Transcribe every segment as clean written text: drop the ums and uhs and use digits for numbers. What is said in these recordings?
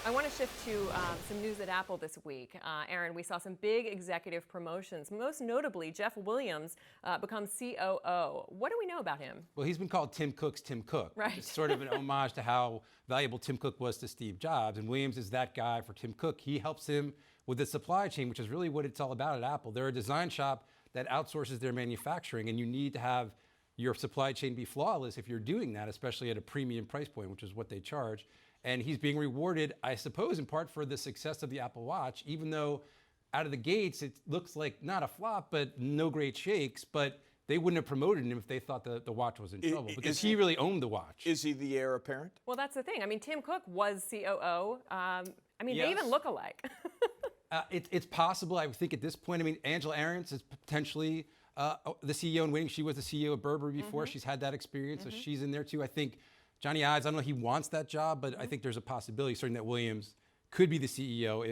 I want to shift to some news at Apple this week. Aaron, we saw some big executive promotions. Most notably, Jeff Williams becomes COO. What do we know about him? Well, he's been called Tim Cook's Tim Cook. Right. It's sort of an homage to how valuable Tim Cook was to Steve Jobs. And Williams is that guy for Tim Cook. He helps him with the supply chain, which is really what it's all about at Apple. They're a design shop that outsources their manufacturing, and you need to have your supply chain be flawless if you're doing that, especially at a premium price point, which is what they charge. And he's being rewarded, I suppose, in part for the success of the Apple Watch, even though out of the gates, it looks like not a flop, but no great shakes. But they wouldn't have promoted him if they thought the watch was in trouble, because he really owned the watch. Is he the heir apparent? Well, that's the thing. I mean, Tim Cook was COO. They Yes. even look alike. It's possible. I would think at this point, I mean, Angela Ahrendts is potentially the CEO in waiting. She was the CEO of Burberry before. She's had that experience, so she's in there too. I think Johnny Ives, I don't know if he wants that job, but I think there's a possibility certainly that Williams could be the CEO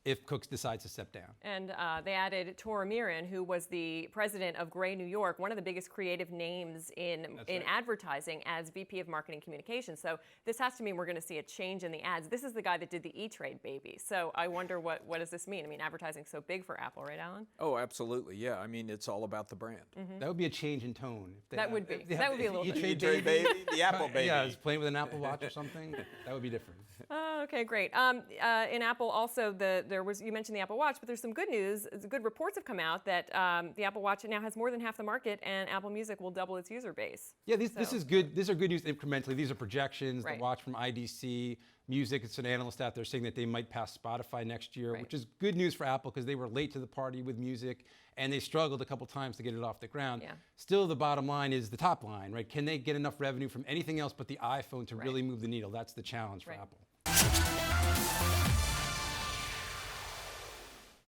if Cook decides to step down. And they added Tora Miron, who was the president of Gray New York, one of the biggest creative names in right. advertising, as VP of Marketing Communications. So this has to mean we're going to see a change in the ads. This is the guy that did the E-Trade baby. So I wonder what does this mean? I mean, advertising's so big for Apple, right, Alan? Oh, absolutely. Yeah. I mean, it's all about the brand. That would be a change in tone. If they That have- would be. if they That have would be a little the bit. E-Trade E-Trade baby, the Apple baby. Yeah, he's playing with an Apple Watch or something. That would be different. Okay, great. In Apple, also you mentioned the Apple Watch, but there's some good news. Good reports have come out that the Apple Watch now has more than half the market, and Apple Music will double its user base. Yeah, this is good. These are good news incrementally. These are projections. Right. The watch from IDC, Music. It's an analyst out there saying that they might pass Spotify next year, Right. which is good news for Apple because they were late to the party with music and they struggled a couple times to get it off the ground. Yeah. Still, the bottom line is the top line, right? Can they get enough revenue from anything else but the iPhone to really move the needle? That's the challenge for Right. Apple.